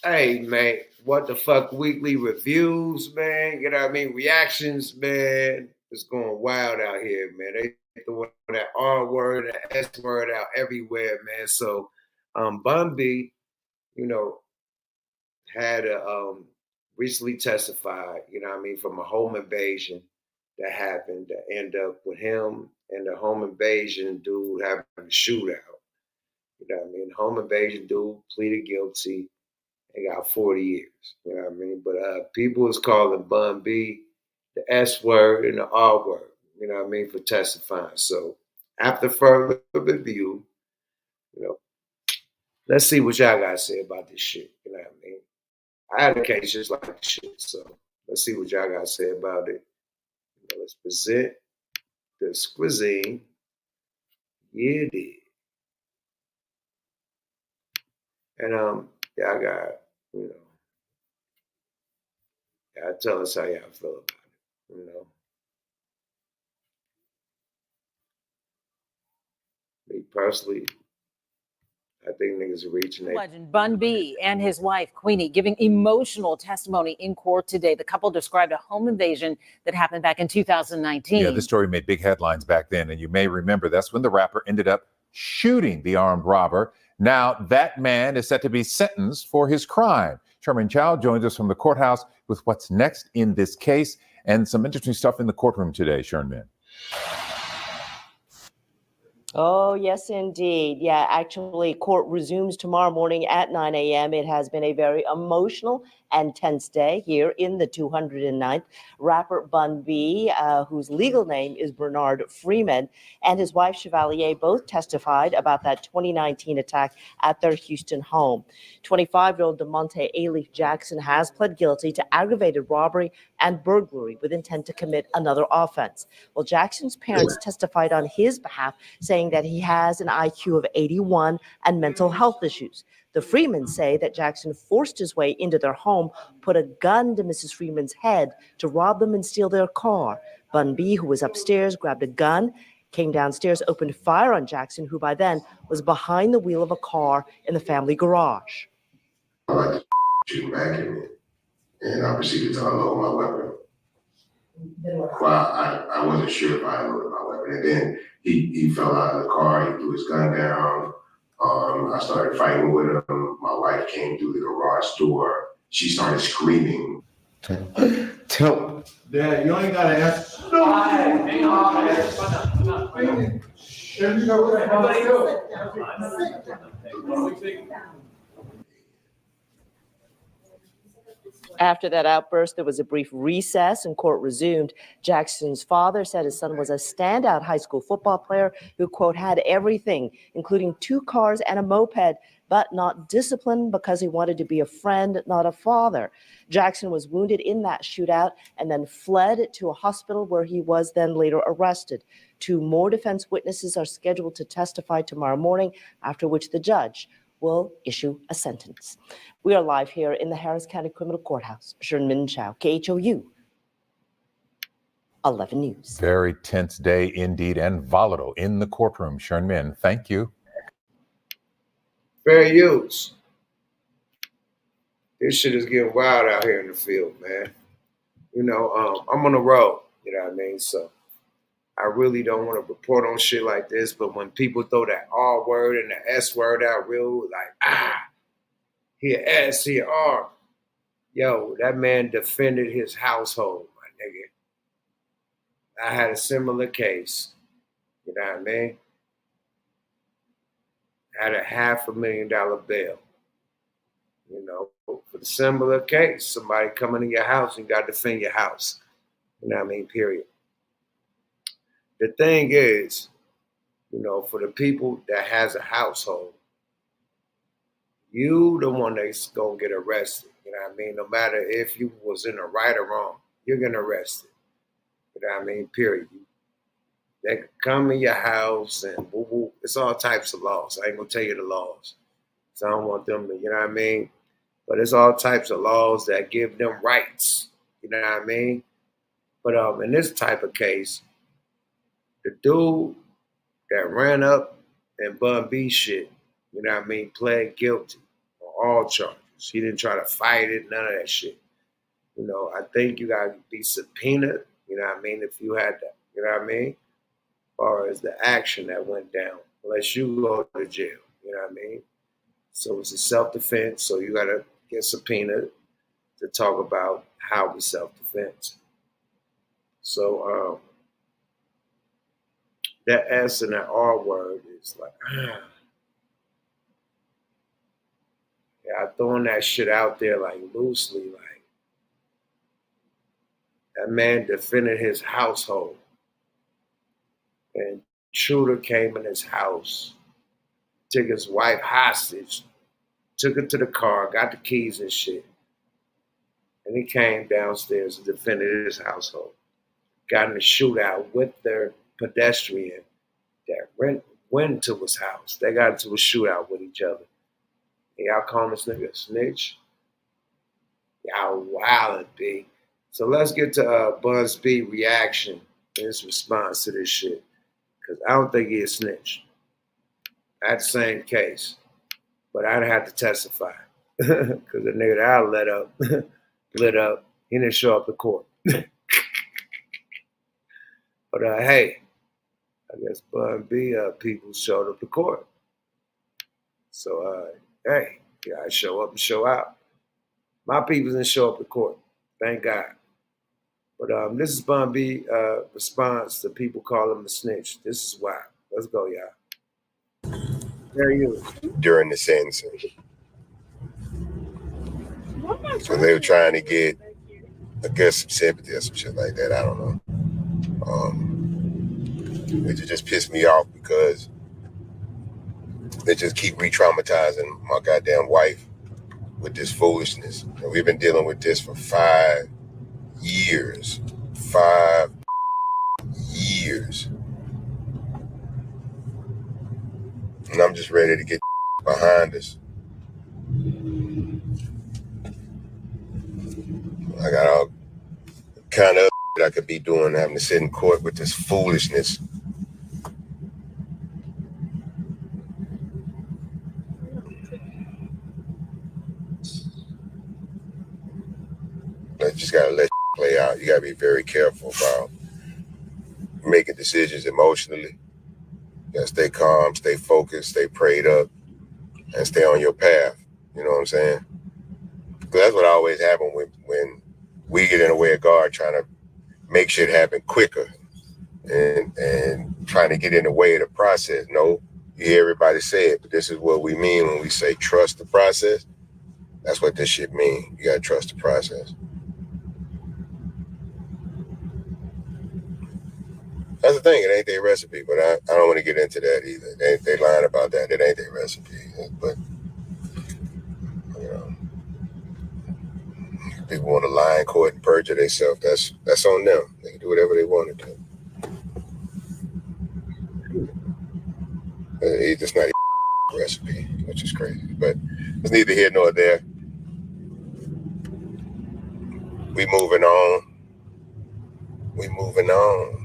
Hey, man, what the fuck weekly reviews, man? You know what I mean? Reactions, man. It's going wild out here, man. They throwing that R word, that S word out everywhere, man. So, Bun B, you know, had recently testified, you know what I mean, from a home invasion that happened that end up with him and the home invasion dude having a shootout. You know what I mean? Home invasion dude pleaded guilty and got 40 years. You know what I mean? But people is calling Bun B the S word and the R word, you know what I mean, for testifying. So after further review, you know, let's see what y'all gotta say about this shit. You know what I mean? I had a case just like this shit. So let's see what y'all gotta say about it. You know, let's present this cuisine. Yeah, it is. And y'all got, you know, y'all tell us how y'all feel about it. You know. Me personally, I think niggas are reaching their Legend Bun B and his wife, Queenie, giving emotional testimony in court today. The couple described a home invasion that happened back in 2019. Yeah, this story made big headlines back then, and you may remember that's when the rapper ended up shooting the armed robber. Now, that man is set to be sentenced for his crime. Sherman Chow joins us from the courthouse with what's next in this case and some interesting stuff in the courtroom today, Sherman. Oh, yes, indeed. Yeah, actually, court resumes tomorrow morning at 9 a.m. It has been a very emotional and tense day here in the 209th. Rapper Bun B, whose legal name is Bernard Freeman, and his wife Chevalier both testified about that 2019 attack at their Houston home. 25-year-old DeMonte Alief Jackson has pled guilty to aggravated robbery and burglary with intent to commit another offense. Well, Jackson's parents testified on his behalf, saying that he has an IQ of 81 and mental health issues. The Freemans say that Jackson forced his way into their home, put a gun to Mrs. Freeman's head to rob them and steal their car. Bun B, who was upstairs, grabbed a gun, came downstairs, opened fire on Jackson, who by then was behind the wheel of a car in the family garage. I like to shoot back at me, and I proceeded to unload my weapon. Well, I wasn't sure if I unloaded my weapon, and then he fell out of the car, he threw his gun down. I started fighting with him. My wife came through the garage door. She started screaming. Tell Dad, you ain't gotta ask. No. Hang on. After that outburst, there was a brief recess and court resumed. Jackson's father said his son was a standout high school football player who, quote, had everything, including 2 cars and a moped, but not disciplined because he wanted to be a friend, not a father. Jackson was wounded in that shootout and then fled to a hospital where he was then later arrested. 2 more defense witnesses are scheduled to testify tomorrow morning, after which the judge will issue a sentence. We are live here in the Harris County Criminal Courthouse. Sherman Chow, KHOU 11 News. Very tense day indeed, and volatile in the courtroom. Sherman, thank you. fair use. This shit is getting wild out here in the field, man. You know, I'm on the road, you know what I mean? So I really don't want to report on shit like this, but when people throw that R word and the S word out real, like, here S, here R. Yo, that man defended his household, my nigga. I had a similar case, you know what I mean? I had a $500,000 bail, you know, for the similar case. Somebody coming to your house and you got to defend your house, you know what I mean, period. The thing is, you know, for the people that has a household, you the one that's gonna get arrested. You know what I mean? No matter if you was in the right or wrong, you're getting arrested. You know what I mean? Period. They could come in your house and woo woo. It's all types of laws. I ain't gonna tell you the laws. So I don't want them to, you know what I mean? But it's all types of laws that give them rights. You know what I mean? But in this type of case, the dude that ran up and Bun B shit, you know what I mean, pled guilty on all charges. She didn't try to fight it, none of that shit. You know, I think you gotta be subpoenaed, you know what I mean, if you had that, you know what I mean? As far as the action that went down, unless you go to jail, you know what I mean? So it's a self-defense, so you gotta get subpoenaed to talk about how it was self-defense. So that S and that R word is like, yeah, I throwing that shit out there like loosely, like that man defended his household. And Shooter came in his house, took his wife hostage, took her to the car, got the keys and shit. And he came downstairs and defended his household. Got in a shootout with their pedestrian that went to his house. They got into a shootout with each other. And y'all call this nigga Snitch? Y'all wildin', B. So let's get to Bun B reaction and his response to this shit. Because I don't think he a snitch. I had the same case, but I'd have to testify. Because the nigga that I lit up, he didn't show up to court. But hey, I guess Bun B people showed up to court. So hey, you gotta show up and show out. My people didn't show up to court, thank God. But this is Bun B response to people calling him a snitch. This is why. Let's go, y'all. There you during the sentencing. So they were trying to get, I guess, some sympathy or some shit like that. I don't know. It just pissed me off because they just keep re-traumatizing my goddamn wife with this foolishness. And we've been dealing with this for 5 years. 5 years. And I'm just ready to get behind us. I got all kind of that I could be doing, having to sit in court with this foolishness. I just gotta let play out. You gotta be very careful about making decisions emotionally. You gotta stay calm, stay focused, stay prayed up, and stay on your path. You know what I'm saying? Because that's what always happens when we get in the way of God trying to make shit happen quicker and trying to get in the way of the process. No, you hear everybody say it, but this is what we mean when we say trust the process. That's what this shit mean. You gotta trust the process. That's the thing. It ain't their recipe, but I don't want to get into that either. They lying about that. It ain't their recipe. But, you know, people want to lie in court and perjure themselves. That's on them. They can do whatever they want to do. It's just not a recipe, which is crazy. But it's neither here nor there. We moving on. We moving on.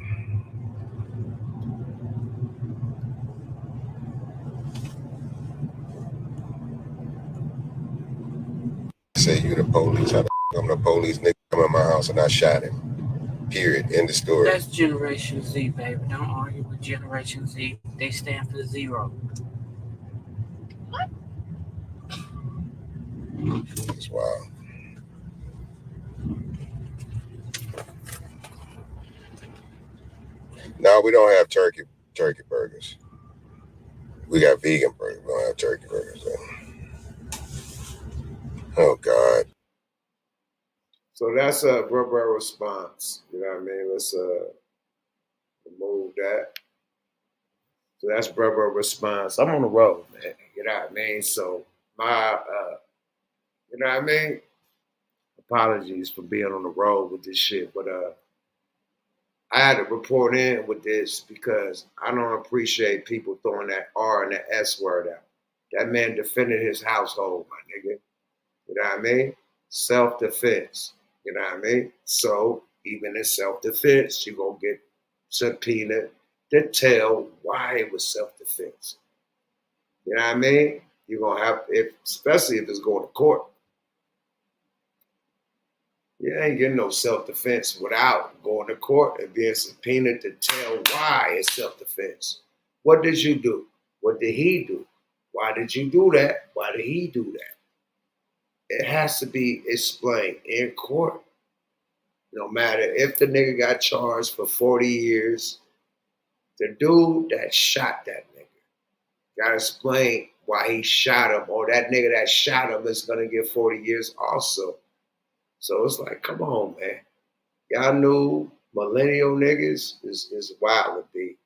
Say you the police. How the I'm the police, nigga come in my house and I shot him. Period. End of story. That's Generation Z, baby. Don't argue with Generation Z. They stand for zero. It's wild. No, we don't have turkey burgers. We got vegan burgers. We don't have turkey burgers though. Oh God. So that's a rubber response. You know what I mean? Let's remove that. So that's rubber response. I'm on the road, man. You know what I mean? So my you know what I mean? Apologies for being on the road with this shit. But I had to report in with this because I don't appreciate people throwing that R and that S word out. That man defended his household, my nigga. You know what I mean? Self-defense. You know what I mean? So even in self-defense, you're going to get subpoenaed to tell why it was self-defense. You know what I mean? You're going to have, especially if it's going to court. You ain't getting no self-defense without going to court and being subpoenaed to tell why it's self-defense. What did you do? What did he do? Why did you do that? Why did he do that? It has to be explained in court. No matter if the nigga got charged for 40 years, the dude that shot that nigga gotta explain why he shot him, or that nigga that shot him is gonna get 40 years also. So it's like, come on, man. Y'all knew millennial niggas is wild with be.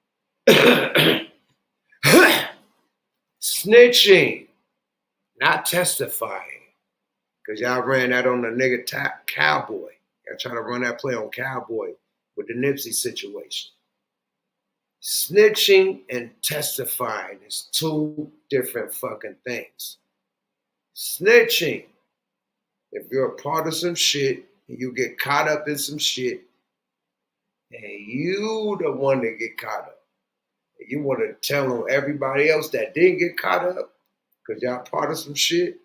Snitching, not testifying. Because y'all ran that on the nigga Cowboy. Y'all trying to run that play on Cowboy with the Nipsey situation. Snitching and testifying is two different fucking things. Snitching, if you're a part of some shit and you get caught up in some shit, and you the one that get caught up, and you want to tell on everybody else that didn't get caught up because y'all part of some shit,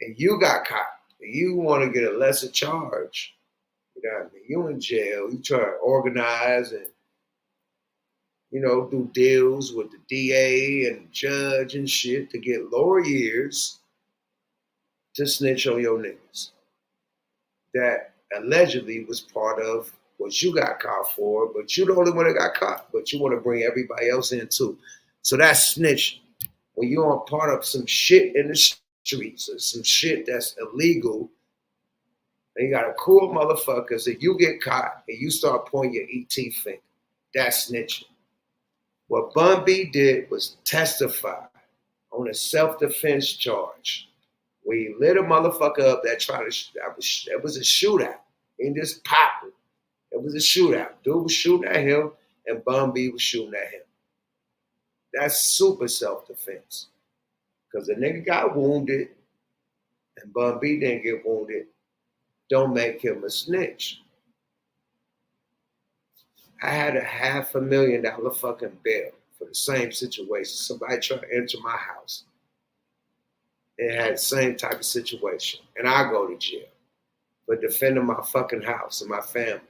and you got caught, and you want to get a lesser charge. You know what I mean? You in jail. You try to organize and, you know, do deals with the DA and the judge and shit to get lower years to snitch on your niggas that allegedly was part of what you got caught for, but you the only one that got caught, but you want to bring everybody else in too. So that's snitching. When you're on part of some shit in the streets or some shit that's illegal, and you got a crew of motherfuckers that you get caught and you start pointing your ET finger, that's snitching. What Bun B did was testify on a self-defense charge. We lit a motherfucker up that tried to, that was a shootout. And just pop it. It was a shootout. Dude was shooting at him and Bun B was shooting at him. That's super self-defense. Because the nigga got wounded and Bun B didn't get wounded. Don't make him a snitch. I had a $500,000 fucking bill for the same situation. Somebody tried to enter my house. It had the same type of situation. And I go to jail for defending my fucking house and my family.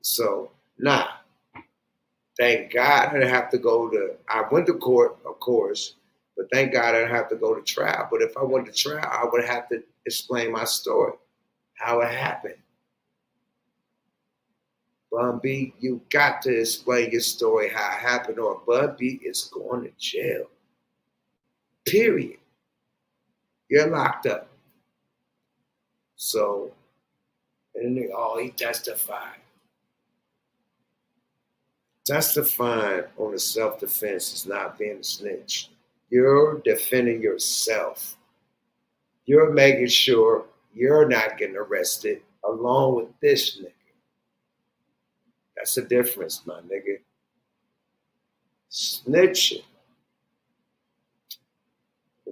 So, nah. Thank God I didn't have to go to, I went to court, of course, but thank God I didn't have to go to trial. But if I went to trial, I would have to explain my story, how it happened. Bun B, you got to explain your story, how it happened, or Bun B is going to jail. Period. You're locked up. So, and they, oh, he testified. Testifying on a self-defense is not being a snitch. You're defending yourself. You're making sure you're not getting arrested along with this nigga. That's the difference, my nigga. Snitching.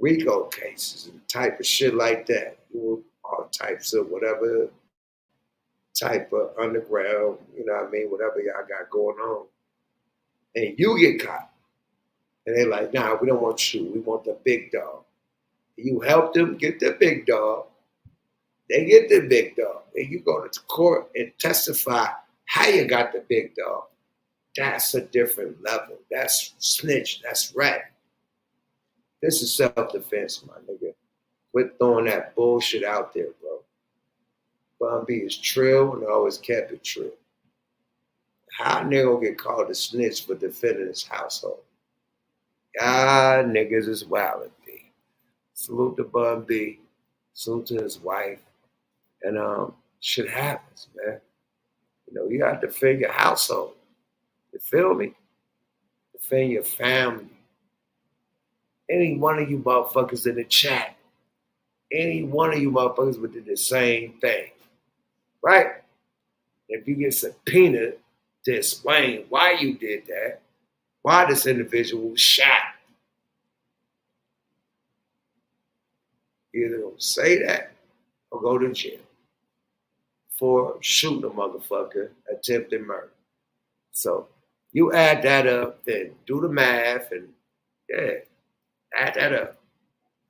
RICO cases and type of shit like that. All types of whatever type of underground, you know what I mean, whatever y'all got going on. And you get caught. And they're like, nah, we don't want you. We want the big dog. You help them get the big dog. They get the big dog. And you go to court and testify how you got the big dog. That's a different level. That's snitch. That's rat. This is self-defense, my nigga. Quit throwing that bullshit out there, bro. Bun B is trill and always kept it trill. How a nigga gonna get called a snitch for defending his household? Y'all niggas is wild at B. Salute to Bun B. Salute to his wife. And shit happens, man. You know, you gotta defend your household. You feel me? Defend your family. Any one of you motherfuckers in the chat, any one of you motherfuckers would do the same thing, right? If you get subpoenaed to explain why you did that, why this individual was shot, you either gonna say that or go to jail for shooting a motherfucker, attempted murder. So you add that up, then do the math, and yeah, add that up.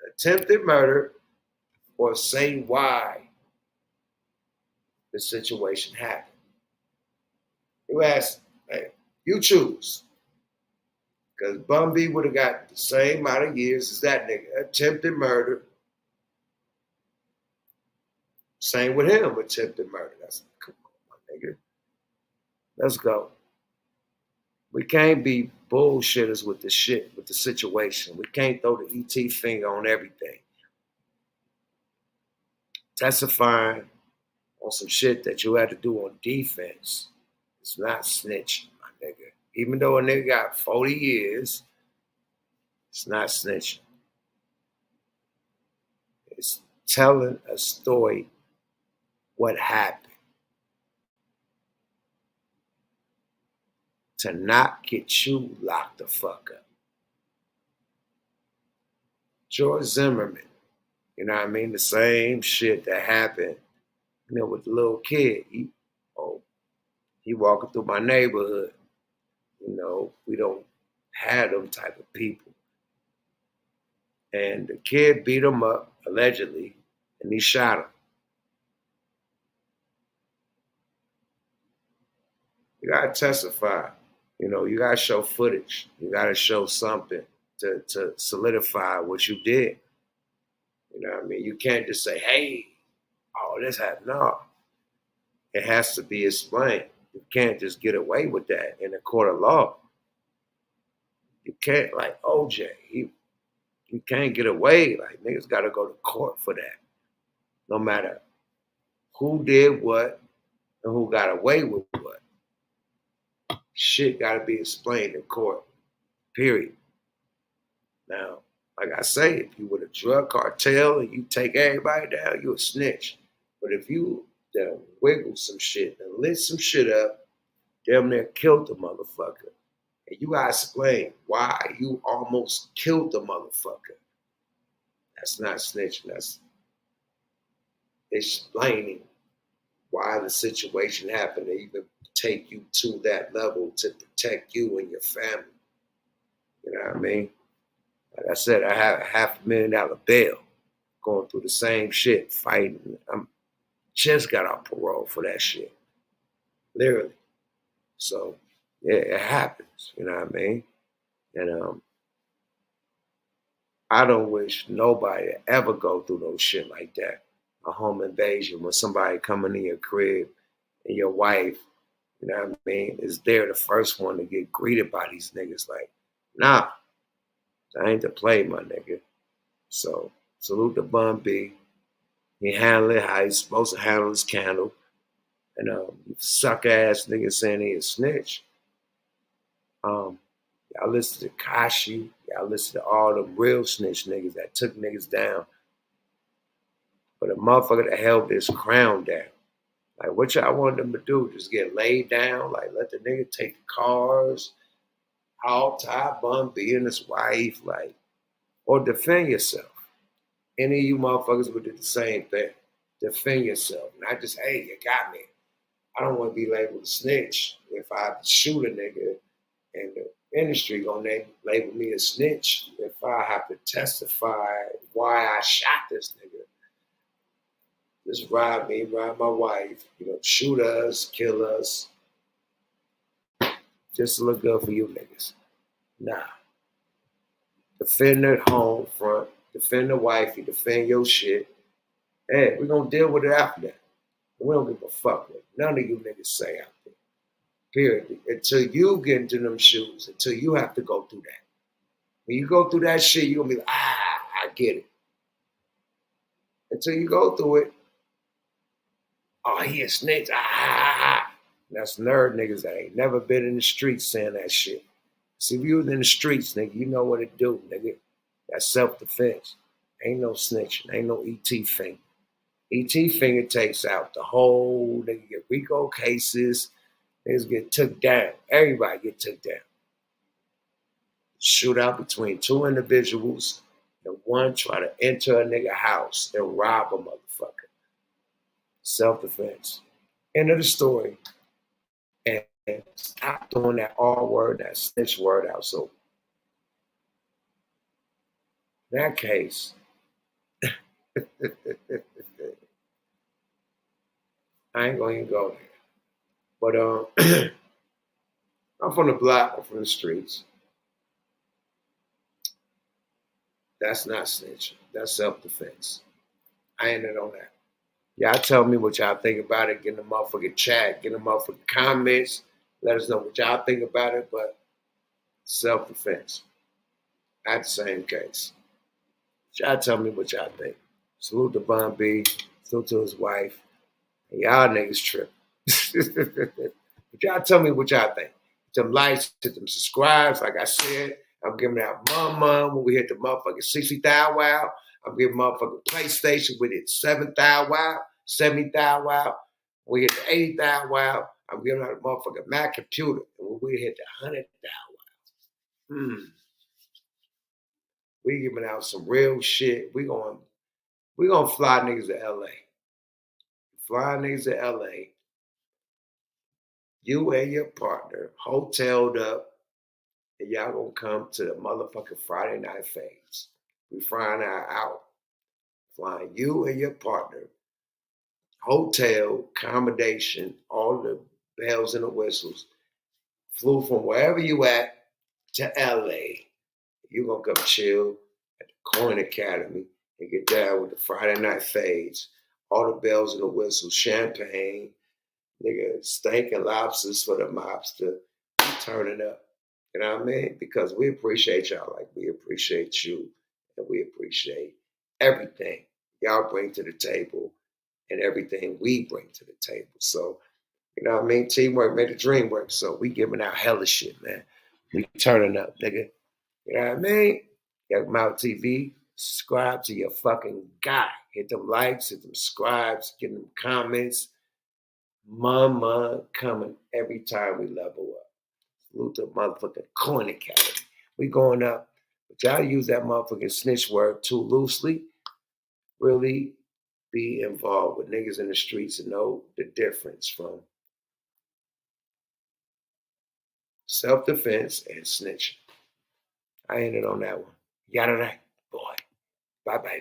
Attempted murder, or say why the situation happened. You ask, hey, you choose. Because Bun B would have got the same amount of years as that nigga. Attempted murder. Same with him, attempted murder. That's, come on, my nigga. Let's go. We can't be bullshitters with the shit, with the situation. We can't throw the ET finger on everything. Testifying on some shit that you had to do on defense. It's not snitching, my nigga. Even though a nigga got 40 years, it's not snitching. It's telling a story what happened. To not get you locked the fuck up. George Zimmerman, you know what I mean? The same shit that happened, you know, with the little kid. He walking through my neighborhood. You know, we don't have them type of people. And the kid beat him up, allegedly, and he shot him. You gotta testify. You know, you gotta show footage. You gotta show something to solidify what you did. You know what I mean? You can't just say, hey, oh, this happened. No. It has to be explained. You can't just get away with that in a court of law. You can't, like OJ, you can't get away. Like, niggas gotta go to court for that. No matter who did what and who got away with what. Shit gotta be explained in court. Period. Now, like I say, if you with a drug cartel and you take everybody down, you a snitch. But if you wiggle some shit and lit some shit up, damn near killed the motherfucker. And you gotta explain why you almost killed the motherfucker. That's not snitching. That's explaining why the situation happened to even take you to that level to protect you and your family. You know what I mean? Like I said, I have a $500,000 bail going through the same shit, fighting. I'm just got off parole for that shit. Literally. So, yeah, it happens. You know what I mean? And I don't wish nobody to ever go through no shit like that. A home invasion when somebody coming in your crib and your wife, you know what I mean, is there the first one to get greeted by these niggas. Like, nah, that ain't the play, my nigga. So, salute to Bun B. He handled it how he's supposed to handle his candle. And suck ass niggas saying he a snitch. Y'all listen to Kashi. Y'all listen to all the real snitch niggas that took niggas down. But a motherfucker that held this crown down. Like, what y'all want them to do? Just get laid down? Like, let the nigga take the cars, hog tie Bun B and his wife, like, or defend yourself. Any of you motherfuckers would do the same thing. Defend yourself. Not just, hey, you got me. I don't want to be labeled a snitch if I shoot a nigga, and the industry gonna label me a snitch if I have to testify why I shot this nigga. Just rob me, rob my wife, you know, shoot us, kill us. Just to look good for you niggas. Nah. Defend the home front, defend the wife, you defend your shit. Hey, we're gonna deal with it after that. We don't give a fuck what none of you niggas say out there. Period. Until you get into them shoes, until you have to go through that. When you go through that shit, you're gonna be like, I get it. Until you go through it, oh, he a snitch, That's nerd niggas that ain't never been in the streets saying that shit. See, if you was in the streets, nigga, you know what it do, nigga. That's self-defense. Ain't no snitching, ain't no ET finger. ET finger takes out the whole, nigga get RICO cases, niggas get took down. Everybody get took down. Shootout between two individuals and one try to enter a nigga house and rob a motherfucker. Self-defense. End of the story. And stop doing that R word, that snitch word out. So in that case, I ain't gonna even go there. But I'm from the block, I'm from the streets. That's not snitching. That's self-defense. I ain't it on that. Y'all tell me what y'all think about it. Get in the motherfucking chat. Get in the motherfucking comments. Let us know what y'all think about it. But self-defense. I had the same case. Y'all tell me what y'all think. Salute to Bun B. Salute to his wife. And y'all niggas trip. But y'all tell me what y'all think. Hit them likes, hit them subscribes. Like I said, I'm giving out mom when we hit the motherfucking 60,000 wow. I'm giving motherfucking PlayStation with it 7,000 wow, 70,000 wow. When we hit the 80,000 wow, I'm giving out a motherfucking Mac computer. And when we hit the 100,000 wow, we giving out some real shit. We gonna fly niggas to LA. Fly niggas to LA. You and your partner hoteled up, and y'all gonna come to the motherfucking Friday night phase. We flying out. Flying you and your partner, hotel, accommodation, all the bells and the whistles. Flew from wherever you at to LA. You gonna come chill at the Coin Academy and get down with the Friday night phase. All the bells and the whistles, champagne, nigga, steak and lobsters for the mobster. We turning up. You know what I mean? Because we appreciate y'all like we appreciate you. And we appreciate everything y'all bring to the table and everything we bring to the table. So, you know what I mean? Teamwork made the dream work. So we giving out hella shit, man. We turning up, nigga. You know what I mean? Got Mouth TV. Subscribe to your fucking guy. Hit them likes, hit them subscribes, get them comments. Mama coming every time we level up. Salute to motherfucking Coin Academy. We going up. But y'all use that motherfucking snitch word too loosely. Really be involved with niggas in the streets and know the difference from self-defense and snitching. I ended on that one. Yada right, boy. Bye-bye.